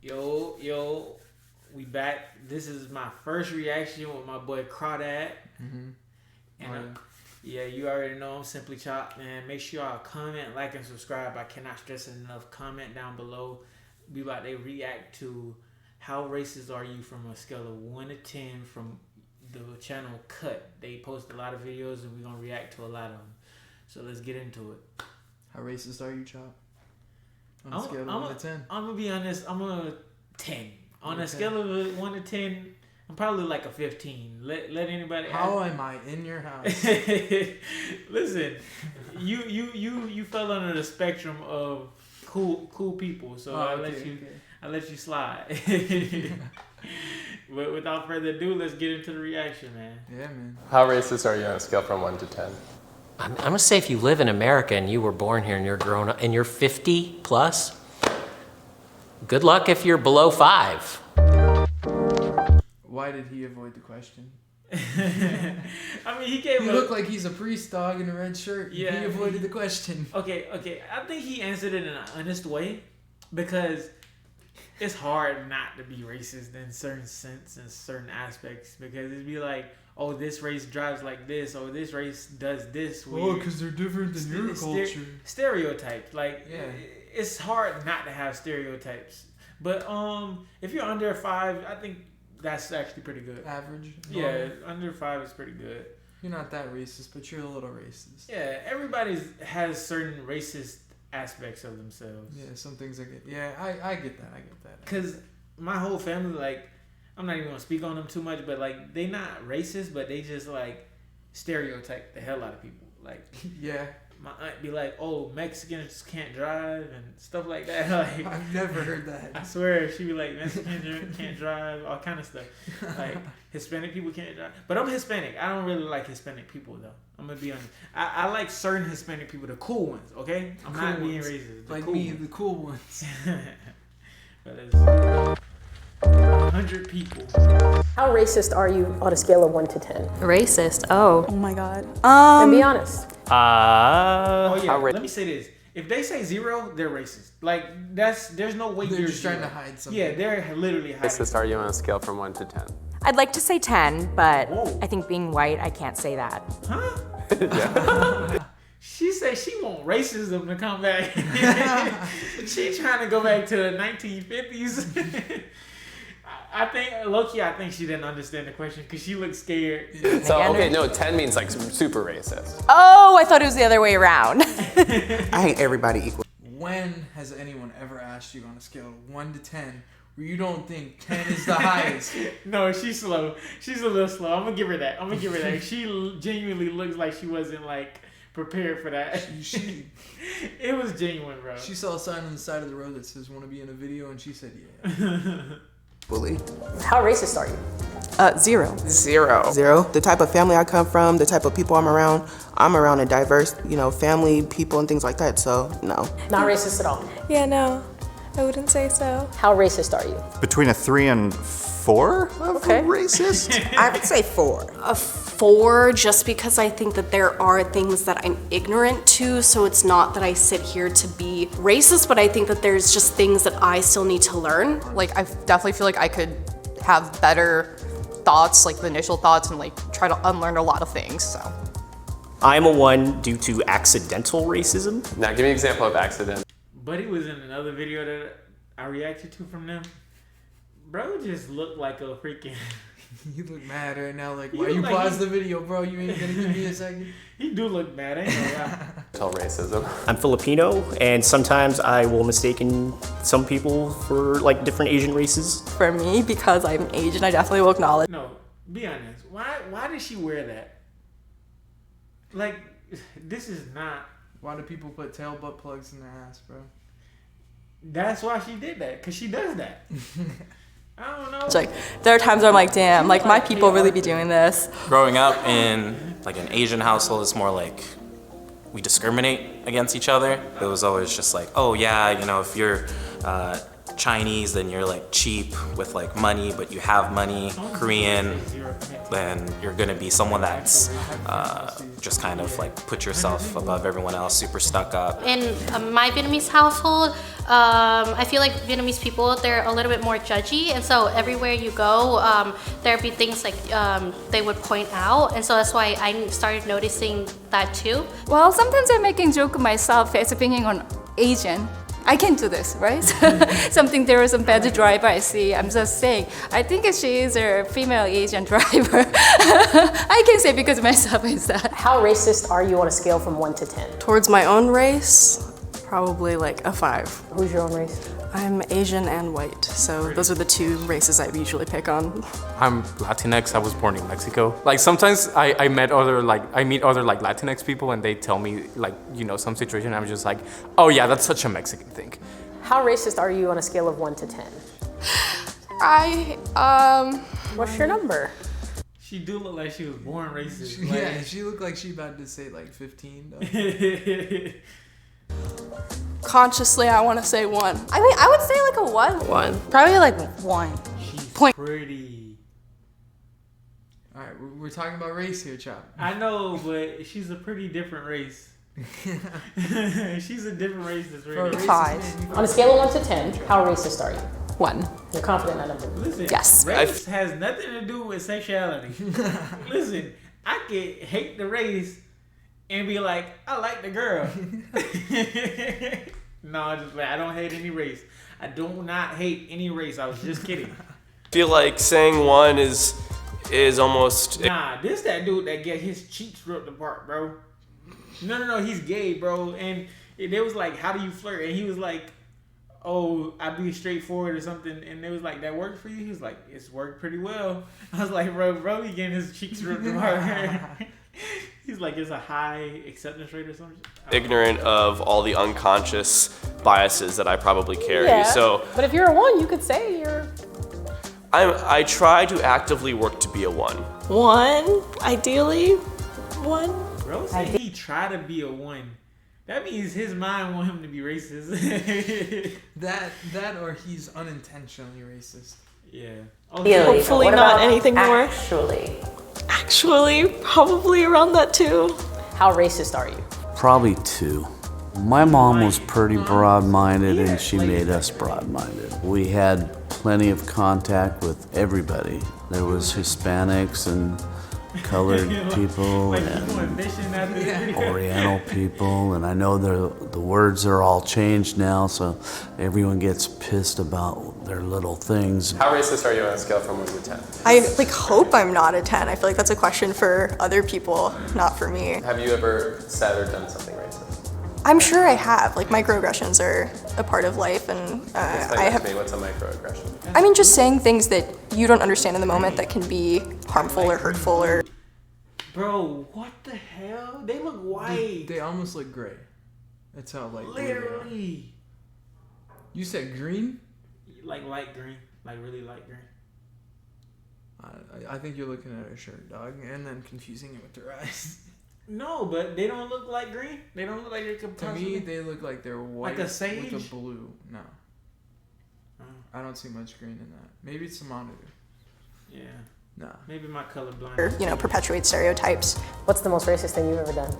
Yo, we back. This is my first reaction with my boy Crawdad. And yeah, you already know I'm SimplyChop, man. Make sure y'all comment, like, and subscribe. I cannot stress enough. Comment down below. We about to react to how racist are you from a scale of 1 to 10 from the channel Cut. They post a lot of videos and we're gonna react to a lot of them. So let's get into it. How racist are you, Chop? On a scale of 1 to 10. I'm gonna be honest. I'm a 10. On a scale of 1 to 10, I'm probably like a 15. Let anybody. How am I in your house? Listen, you fell under the spectrum of cool people, so I let you slide. But without further ado, let's get into the reaction, man. Yeah, man. How racist are you on a scale from 1 to 10? I'm gonna say if you live in America and you were born here and you're grown up and you're 50 plus, good luck if you're below 5. Why did he avoid the question? I mean, he looked like he's a priest dog in a red shirt. Yeah, he avoided the question. Okay. I think he answered it in an honest way because it's hard not to be racist in certain sense and certain aspects, because it'd be like, oh, this race drives like this, or this race does this. Oh, because they're different than your culture. Stereotypes. Like, yeah. It's hard not to have stereotypes. But if you're under 5, I think that's actually pretty good. Average? Yeah, under 5 is pretty good. You're not that racist, but you're a little racist. Yeah, everybody has certain racist aspects of themselves. Yeah, some things I get. Yeah, I get that. I get that. Because my whole family, like, I'm not even going to speak on them too much, but, like, they not racist, but they just, like, stereotype the hell out of people. Like, yeah. My aunt be like, oh, Mexicans can't drive and stuff like that. Like, I've never heard that. I swear, she be like, Mexicans can't drive, all kind of stuff. Like, Hispanic people can't drive. But I'm Hispanic. I don't really like Hispanic people, though. I'm going to be honest. I like certain Hispanic people, the cool ones, okay? I'm not being racist. Like me, the cool ones. But it's 100 people. How racist are you on a scale of 1 to 10? Racist? Oh my God. And be honest. Oh yeah. Let me say this: if they say 0, they're racist. Like there's no way they're just trying to hide something. Yeah, they're literally hiding. Racist are you on a scale from 1 to 10? I'd like to say 10, but Whoa. I think being white, I can't say that. Huh? Yeah. She said she want racism to come back. She trying to go back to the 1950s. I think, low-key, I think she didn't understand the question because she looked scared. So, okay, no, 10 means like super racist. Oh, I thought it was the other way around. I hate everybody equal. When has anyone ever asked you on a scale of 1 to 10 where you don't think 10 is the highest? No, she's slow. She's a little slow. I'm gonna give her that. She genuinely looks like she wasn't like prepared for that. It was genuine, bro. She saw a sign on the side of the road that says "Want to be in a video," and she said, "Yeah." Bully. How racist are you? 0. 0. The type of family I come from, the type of people I'm around a diverse, family, people, and things like that. So no. Not racist at all. Yeah, no, I wouldn't say so. How racist are you? Between a 3 and 4 of racist? I would say 4. A 4, just because I think that there are things that I'm ignorant to, so it's not that I sit here to be racist, but I think that there's just things that I still need to learn. Like, I definitely feel like I could have better thoughts, like the initial thoughts, and like try to unlearn a lot of things, so. I'm a 1 due to accidental racism. Now, give me an example of accident. Buddy was in another video that I reacted to from them. Bro just looked like a freaking... You look mad right now, like, why you pause the video, bro? You ain't gonna give me a second? He do look mad, ain't no lie. Tell racism. I'm Filipino, and sometimes I will mistaken some people for like different Asian races. For me, because I'm Asian, I definitely will acknowledge. No, be honest. Why did she wear that? Like, this is not... Why do people put tail butt plugs in their ass, bro? That's why she did that, because she does that. I don't know. It's like, there are times where I'm like, damn, like my people really be doing this. Growing up in like an Asian household, it's more like we discriminate against each other. It was always just like, oh yeah, if you're Chinese, then you're like cheap with like money, but you have money. Korean, then you're gonna be someone that's just kind of like put yourself above everyone else, super stuck up. In my Vietnamese household, I feel like Vietnamese people, they're a little bit more judgy, and so everywhere you go, there'd be things like they would point out, and so that's why I started noticing that too. Well, sometimes I'm making joke of myself as being an Asian. I can do this, right? Something there was some bad driver I see. I'm just saying, I think she is a female Asian driver. I can say because myself is that. How racist are you on a scale from 1 to 10? Towards my own race, probably like a 5. Who's your own race? I'm Asian and white, so those are the 2 races I usually pick on. I'm Latinx. I was born in Mexico. Like sometimes I meet other Latinx people and they tell me like, you know, some situation. I'm just like, oh yeah, that's such a Mexican thing. How racist are you on a scale of 1 to 10? What's your number? She do look like she was born racist. Yeah, she looked like she about to say like 15 though. Consciously, I want to say 1. I mean, I would say like a 1. 1. Probably like 1. She's pretty. All right, we're talking about race here, Chop. I know, but she's a pretty different race. She's a different race that's really 5. On a scale of 1 to 10, how racist are you? 1. You're confident in that number? Listen, yes. Race has nothing to do with sexuality. Listen, I could hate the race and be like, I like the girl. No, just like, I don't hate any race. I do not hate any race. I was just kidding. I feel like saying 1 is almost. Nah, this that dude that get his cheeks ripped apart, bro. No, he's gay, bro. And they was like, how do you flirt? And he was like, oh, I be straightforward or something. And they was like, that worked for you? He was like, it's worked pretty well. I was like, bro, he getting his cheeks ripped apart. He's like, it's a high acceptance rate or something. Ignorant of all the unconscious biases that I probably carry. Yeah, So, but if you're a 1, you could say you're... I try to actively work to be a 1. 1, ideally. 1. Bro said he try to be a 1. That means his mind want him to be racist. that or he's unintentionally racist. Yeah. Hopefully not anything more. Actually, probably around that too. How racist are you? Probably 2. My mom was pretty broad-minded and she made us broad-minded. We had plenty of contact with everybody. There was Hispanics and colored people and Oriental people, and I know the words are all changed now, so everyone gets pissed about their little things. How racist are you on a scale from 1 to 10? I hope I'm not a 10. I feel like that's a question for other people, not for me. Have you ever said or done something racist? I'm sure I have. Like, microaggressions are a part of life, and I have. What's a microaggression? I mean, just saying things that you don't understand in the moment that can be harmful or hurtful or. Bro, what the hell? They look white. They almost look gray. That's how like. Literally. You said green? Like light green, like really light green. I think you're looking at her shirt, dog, and then confusing it with their eyes. No, but they don't look like green. They don't look like they could To me, they look like they're white like a sage with a blue. No. I don't see much green in that. Maybe it's the monitor. Yeah. No. Maybe my color blind. Or, perpetuate stereotypes. What's the most racist thing you've ever done?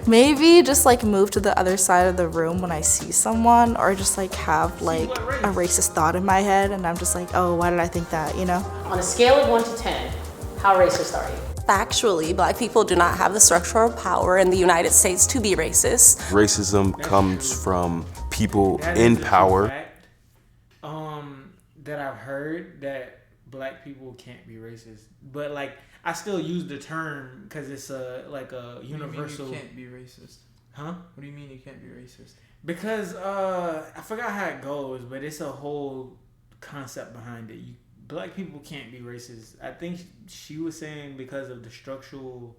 Maybe just move to the other side of the room when I see someone, or just have a racist thought in my head, and I'm just like, oh, why did I think that, On a scale of 1 to 10, how racist are you? Factually, Black people do not have the structural power in the United States to be racist. Racism comes from people in power. That I've heard that Black people can't be racist, but I still use the term because it's a universal. What do you mean you can't be racist? Huh? What do you mean you can't be racist? Because I forgot how it goes, but it's a whole concept behind it. Black people can't be racist. I think she was saying because of the structural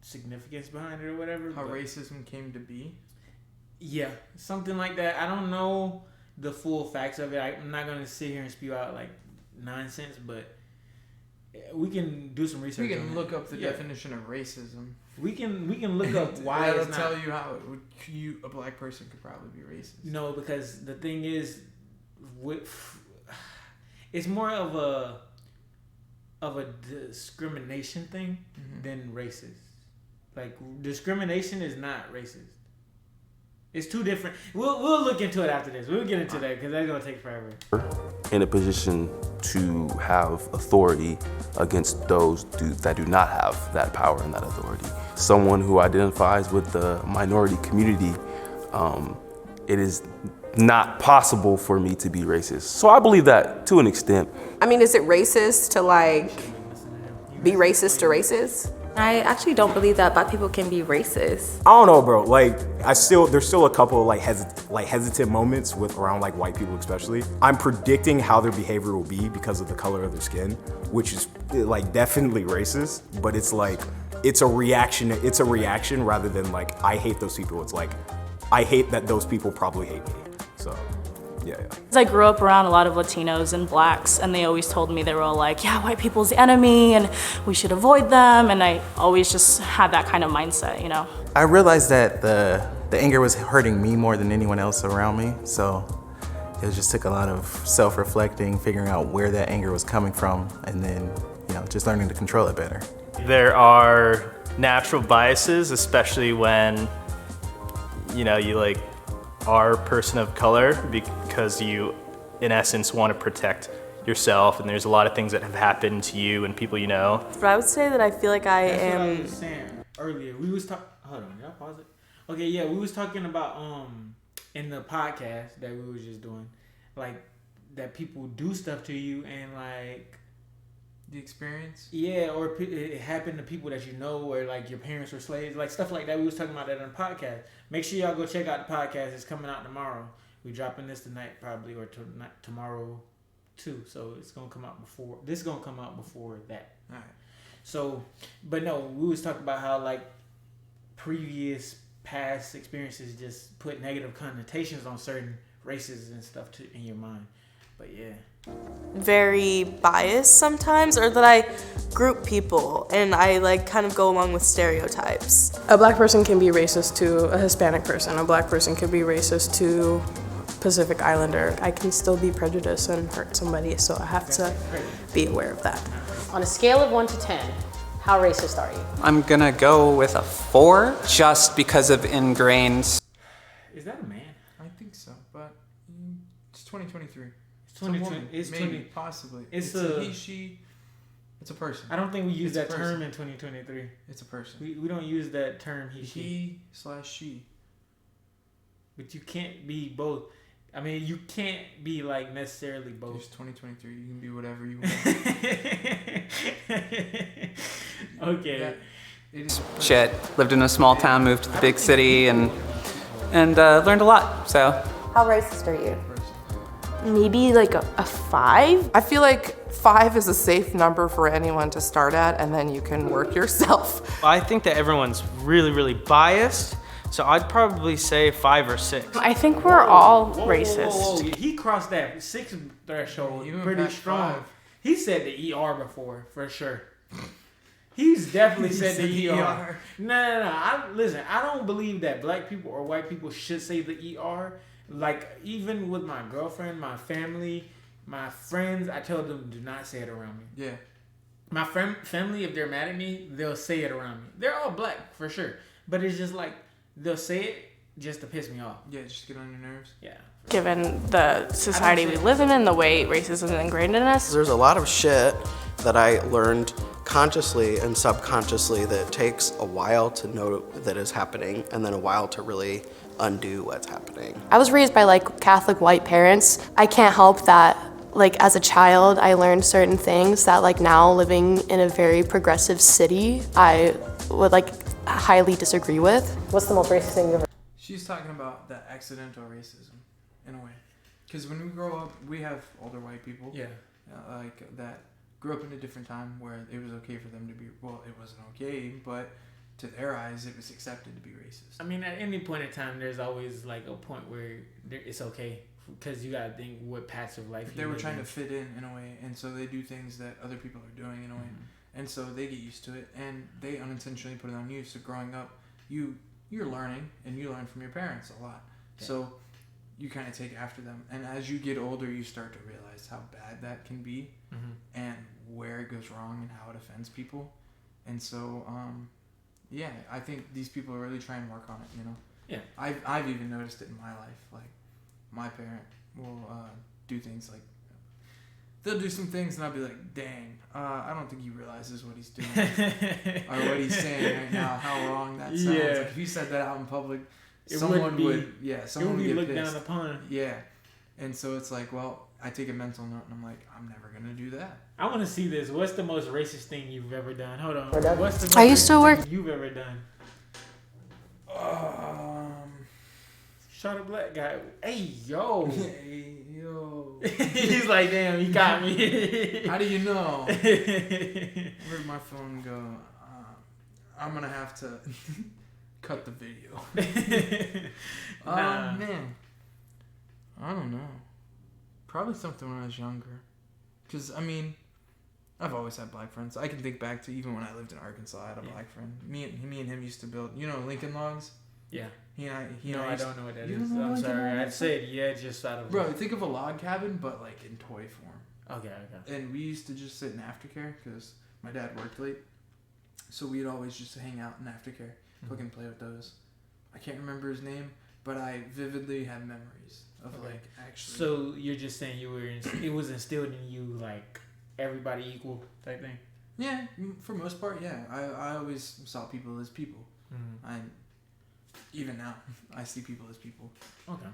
significance behind it or whatever. How racism came to be? Yeah, something like that. I don't know the full facts of it. I'm not going to sit here and spew out nonsense, but We can do some research. We can on look it. up the definition of racism. We can look up why That'll it's not. tell you how a black person could probably be racist. No, because the thing is, it's more of a discrimination thing than racist. Like discrimination is not racist. It's two different. We'll look into it after this. We'll get into that because that's gonna take forever. In a position to have authority against those that do not have that power and that authority. Someone who identifies with the minority community, it is not possible for me to be racist. So I believe that to an extent. I mean, is it racist to like be racist to racist? I actually don't believe that black people can be racist. I don't know, bro. Like, there's still a couple of hesitant moments with around like white people, especially. I'm predicting how their behavior will be because of the color of their skin, which is like definitely racist. But it's like it's a reaction. It's a reaction rather than like I hate those people. It's like I hate that those people probably hate me. So. Yeah. I grew up around a lot of Latinos and blacks, and they always told me, they were all like, yeah, white people's the enemy and we should avoid them, and I always just had that kind of mindset, you know? I realized that the anger was hurting me more than anyone else around me, so it just took a lot of self-reflecting, figuring out where that anger was coming from, and then, just learning to control it better. There are natural biases, especially when, you are a person of color, because you, in essence, want to protect yourself, and there's a lot of things that have happened to you and people you know. But I would say that I feel like I That's am. what I was saying earlier. We was talking. Hold on, y'all pause it. Okay, yeah, we was talking about in the podcast that we was just doing, like that people do stuff to you and like the experience. Yeah, or it happened to people that you know, or like your parents were slaves, like stuff like that. We was talking about that on the podcast. Make sure y'all go check out the podcast. It's coming out tomorrow. We dropping this tonight probably, or tomorrow too. So it's gonna come out before. This is gonna come out before that. All right. So, but no, we was talking about how like past experiences just put negative connotations on certain races and stuff in your mind. But yeah. Very biased sometimes, or that I group people and I like kind of go along with stereotypes. A black person can be racist to a Hispanic person. A black person could be racist to Pacific Islander. I can still be prejudiced and hurt somebody, so I have to be aware of that. On a scale of 1 to 10, how racist are you? I'm gonna go with a 4 just because of ingrained. Is that a man? I think so, but it's 2023. It's 2020. It's maybe, 20. Possibly. It's a he, she. It's a person. I don't think we use that term in 2023. It's a person. We don't use that term he/she. But you can't be both. I mean, you can't be like necessarily both. It's 2023. You can be whatever you want. Okay. Shit. Lived in a small town, moved to the big city, and learned a lot. So. How racist are you? Maybe like a 5? I feel like 5 is a safe number for anyone to start at, and then you can work yourself. I think that everyone's really, really biased, so I'd probably say 5 or 6. I think we're all racist. Whoa. He crossed that 6 threshold pretty strong. 5. He said the ER before, for sure. He's definitely said the ER. No. Listen, I don't believe that black people or white people should say the ER. Like, even with my girlfriend, my family, my friends, I tell them, do not say it around me. Yeah. My family, if they're mad at me, they'll say it around me. They're all black, for sure. But it's just like, they'll say it just to piss me off. Yeah, just get on your nerves. Yeah. Given the society we live in and the way racism is ingrained in us. There's a lot of shit that I learned consciously and subconsciously that takes a while to know that is happening, and then a while to really undo what's happening. I was raised by like Catholic white parents. I can't help that like as a child I learned certain things that like now living in a very progressive city I would like highly disagree with. What's the most racist thing you ever? She's talking about the accidental racism in a way. Because when we grow up, we have older white people. Yeah. Like that grew up in a different time where it was okay for them to be, well, it wasn't okay, but to their eyes, it was accepted to be racist. I mean, at any point in time, there's always like a point where it's okay because you gotta think what patch of life. They were trying to fit in a way, and so they do things that other people are doing in a way, and so they get used to it, and they unintentionally put it on you. So growing up, you're learning, and you learn from your parents a lot. Yeah. So you kind of take after them, and as you get older, you start to realize how bad that can be, and where it goes wrong and how it offends people, and so yeah, I think these people are really trying to work on it. You know. Yeah. I've even noticed it in my life. Like, my parent will do things like, they'll do some things and I'll be like, dang, I don't think he realizes what he's doing or what he's saying right now, how wrong that sounds. Yeah. Like, if he said that out in public, someone would be get looked pissed. down upon. Yeah. And so it's like, well, I take a mental note and I'm like, I'm never going to do that. I want to see this. What's the most racist thing you've ever done? Hold on. What's the most I used to racist work- thing you've ever done? Shot a black guy. Hey, yo. Hey, yo. He's like, damn, he got me. How do you know? Where'd my phone go? I'm going to have to cut the video. Nah. Man. I don't know. Probably something when I was younger. Because, I mean, I've always had black friends. I can think back to even when I lived in Arkansas, I had a black friend. Me and him used to build, Lincoln Logs? Yeah. I don't know what that You is. don't know I'm Lincoln sorry. Logs? I'd say yeah, just out of. Bro, think of a log cabin, but like in toy form. Okay. And we used to just sit in aftercare because my dad worked late. So we'd always just hang out in aftercare, fucking play with those. I can't remember his name, but I vividly have memories of like actually. So you're just saying it was instilled in you like everybody equal type thing. Yeah, for most part, yeah. I always saw people as people. Even now, I see people as people. Okay.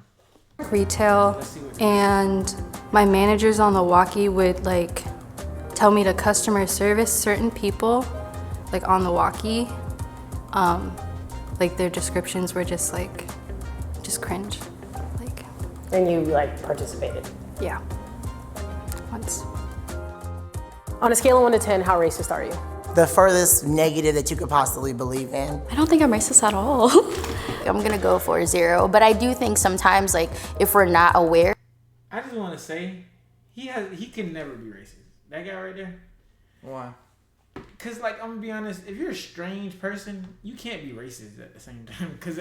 Retail, and my managers on the walkie would like tell me to customer service certain people, like on the walkie. Like their descriptions were just cringe. Like. And you like participated? Yeah. Once. On a scale of 1 to 10, how racist are you? The furthest negative that you could possibly believe in. I don't think I'm racist at all. I'm gonna go for 0, but I do think sometimes, like, if we're not aware. I just want to say, he can never be racist. That guy right there. Why? Cause like I'm gonna be honest, if you're a strange person, you can't be racist at the same time. Cause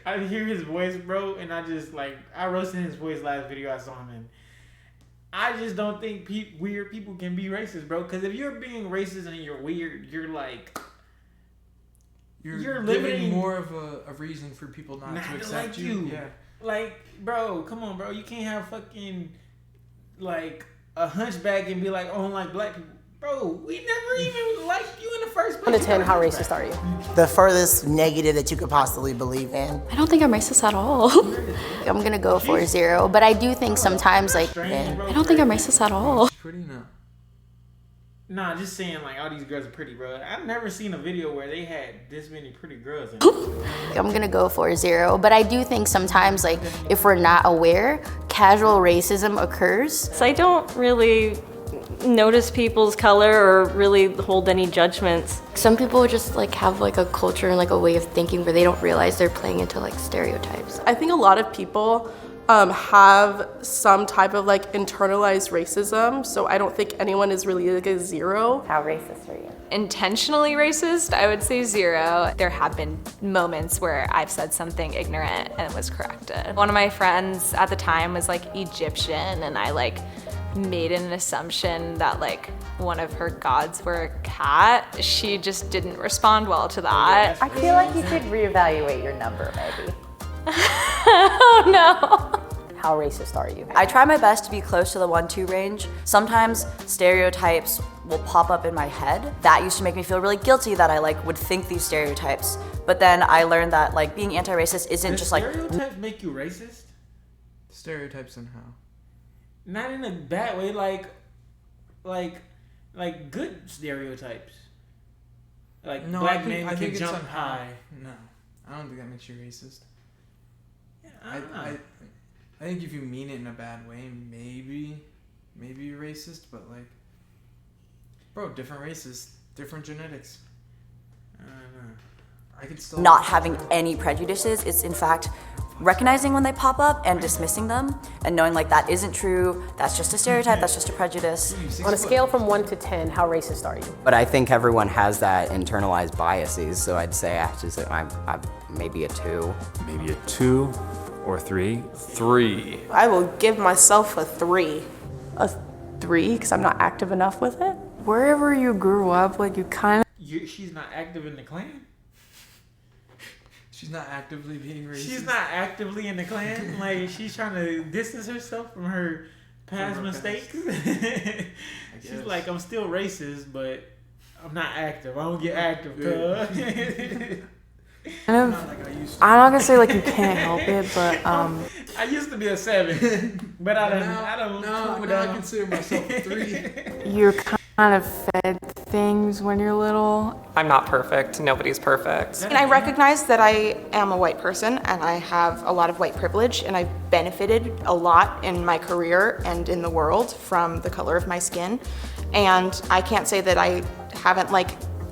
I hear his voice, bro, and I roasted his voice last video I saw him in. I just don't think weird people can be racist, bro. Because if you're being racist and you're weird, you're like... You're giving more of a reason for people not to accept like you. Yeah. Like, bro, come on, bro. You can't have fucking, like, a hunchback and be like, oh, I don't like black people. Bro, we never even liked you in the first place. 1 to 10, how racist are you? The furthest negative that you could possibly believe in. I don't think I'm racist at all. I'm gonna go for 0, but I do think sometimes, like, I don't think I'm racist at all. Pretty no. Nah, just saying, like, all these girls are pretty, bro. I've never seen a video where they had this many pretty girls in it. I'm gonna go for 0, but I do think sometimes, like, if we're not aware, casual racism occurs. So I don't really notice people's color or really hold any judgments. Some people just like have like a culture and like a way of thinking where they don't realize they're playing into like stereotypes. I think a lot of people have some type of like internalized racism, so I don't think anyone is really like a 0. How racist are you? Intentionally racist, I would say 0. There have been moments where I've said something ignorant and was corrected. One of my friends at the time was like Egyptian, and I like made an assumption that like one of her gods were a cat. She just didn't respond well to that. I feel like you should reevaluate your number, maybe. Oh no. How racist are you? I try my best to be close to the 1-2 range. Sometimes stereotypes will pop up in my head. That used to make me feel really guilty that I like would think these stereotypes. But then I learned that like being anti-racist isn't just like... Stereotypes make you racist? Stereotypes and how? Not in a bad way, like good stereotypes. Like No, black I think, men I can think jump it's high. No, I don't think that makes you racist. Yeah, I don't know. I think if you mean it in a bad way, maybe you're racist, but like, bro, different races, different genetics. I can still not having any prejudices. It's in fact recognizing when they pop up and dismissing them and knowing like that isn't true, that's just a stereotype, that's just a prejudice. On a scale from 1 to 10, how racist are you? But I think everyone has that internalized biases, so I'd say I have to say I'm maybe a 2. Maybe a 2 or 3. 3. I will give myself a 3. A 3 because I'm not active enough with it. Wherever you grew up, like you kind of. She's not active in the Klan? She's not actively being racist. She's not actively in the Klan? Like, she's trying to distance herself from her past mistakes? She's like, I'm still racist, but I'm not active. I don't get active, cuz. I'm not gonna say like you can't help it, but I used to be a 7, but I don't now I consider myself a 3. you're kind of fed things when you're little. I'm not perfect. Nobody's perfect. And I recognize that I am a white person and I have a lot of white privilege and I've benefited a lot in my career and in the world from the color of my skin. And I can't say that I haven't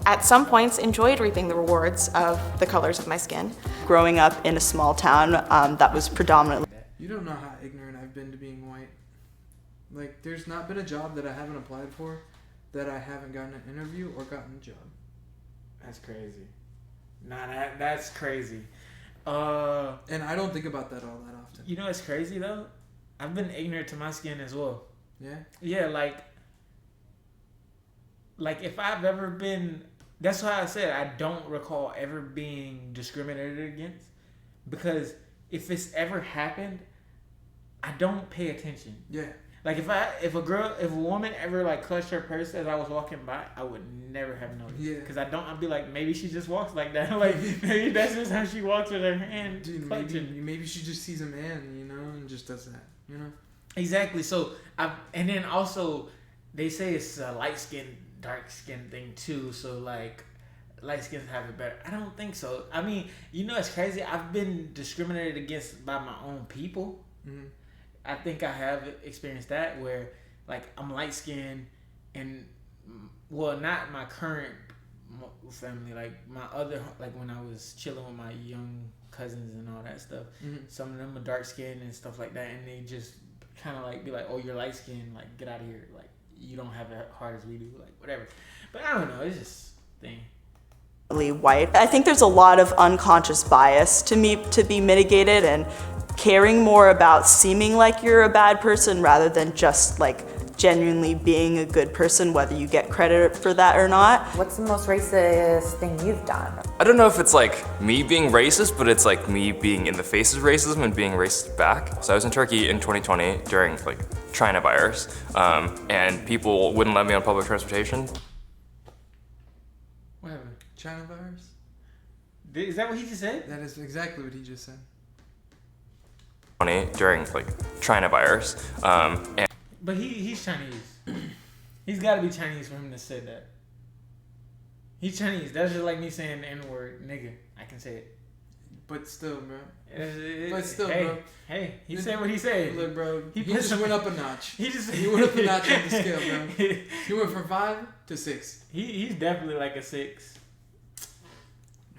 at some points enjoyed reaping the rewards of the colors of my skin. Growing up in a small town that was predominantly. You don't know how ignorant I've been to being white. Like, there's not been a job that I haven't applied for that I haven't gotten an interview or gotten a job. That's crazy. Nah, that's crazy. And I don't think about that all that often. You know what's crazy though? I've been ignorant to my skin as well. Yeah? Yeah, like if I've ever been, that's why I said I don't recall ever being discriminated against, because if it's ever happened, I don't pay attention. Yeah. Like if a woman ever clutched her purse as I was walking by, I would never have noticed. Yeah. Because I'd be like, maybe she just walks like that. Like maybe that's just how she walks with her hand clutching. Maybe she just sees a man, and just does that, Exactly. So and then also they say it's a light skin, dark skin thing too. So light skins have it better. I don't think so. I mean, it's crazy. I've been discriminated against by my own people. Mm-hmm. I think I have experienced that where I'm light skinned and not my current family, my other, when I was chilling with my young cousins and all that stuff. Mm-hmm. Some of them are dark skinned and stuff like that, and they just kind of be like, oh, you're light skinned, get out of here, you don't have it hard as we do, whatever. But I don't know, it's just a thing. White. I think there's a lot of unconscious bias to be mitigated and caring more about seeming like you're a bad person rather than just genuinely being a good person, whether you get credit for that or not. What's the most racist thing you've done? I don't know if it's me being racist, but it's me being in the face of racism and being racist back. So I was in Turkey in 2020 during China virus, and people wouldn't let me on public transportation. What happened? China virus? Is that what he just said? That is exactly what he just said. During China virus, but he's Chinese. He's got to be Chinese for him to say that. He's Chinese. That's just like me saying the N-word, nigga. I can say it. But still, bro. Bro. Hey, he said what he said. Look, bro. He just went up a notch. He went up a notch on the scale, bro. He went from 5 to 6. He's definitely a 6.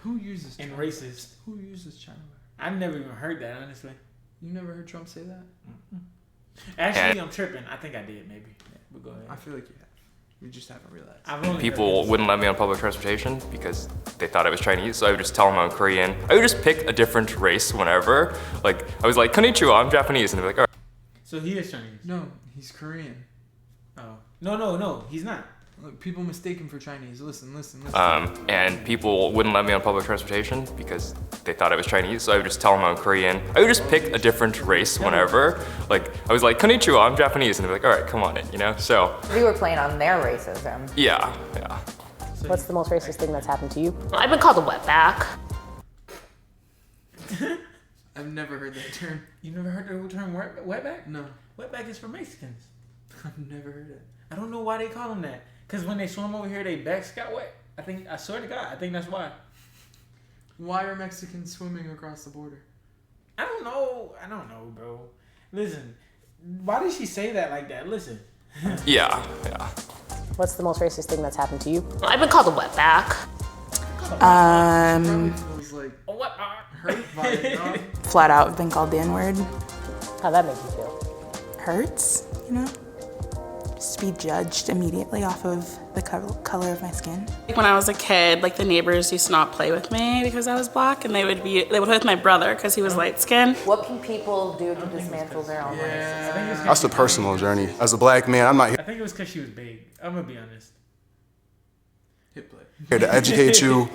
Who uses and China racist? virus? Who uses China virus? I've never even heard that, honestly. You never heard Trump say that? Actually, I'm tripping. I think I did, maybe. Yeah, but go ahead. I feel like you have. You just haven't realized. People wouldn't let me on public transportation because they thought I was Chinese, so I would just tell them I'm Korean. I would just pick a different race whenever. I was like, konnichiwa, I'm Japanese. And they'd be like, all right. So he is Chinese? No, he's Korean. Oh. No, he's not. Look, people mistake him for Chinese. Listen. And people wouldn't let me on public transportation because they thought I was Chinese, so I would just tell them I'm Korean. I would just pick a different race whenever. I was like, konnichiwa, I'm Japanese. And they'd be like, all right, come on in, So. You were playing on their racism. Yeah. What's the most racist thing that's happened to you? I've been called a wetback. I've never heard that term. You never heard the term wetback? No. Wetback is for Mexicans. I've never heard it. I don't know why they call them that. Because when they swim over here, their backs got wet. I swear to God, I think that's why. Why are Mexicans swimming across the border? I don't know, bro. Listen, why did she say that like that? Listen. Yeah. What's the most racist thing that's happened to you? I've been called a wetback. was like what? hurt by it, dog. Flat out been called the N-word. How'd that make you feel? Hurts, you know? Just to be judged immediately off of the color of my skin. Like when I was a kid, like the neighbors used to not play with me because I was black, and they would play with my brother because he was light skinned. What can people do to dismantle their own racism? That's the personal journey. As a black man, I'm not I think it was because she was big. I'm gonna be honest. here to educate you,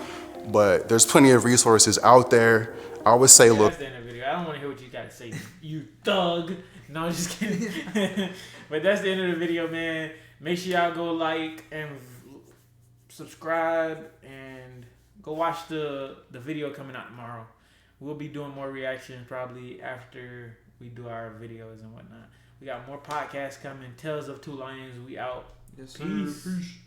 but there's plenty of resources out there. I would say, look. That's the end of the video. I don't want to hear what you gotta say, you thug. No, I'm just kidding. But that's the end of the video, man. Make sure y'all go like and subscribe and go watch the video coming out tomorrow. We'll be doing more reactions probably after we do our videos and whatnot. We got more podcasts coming. Tales of Two Lions. We out. Yes, sir. Peace. Peace.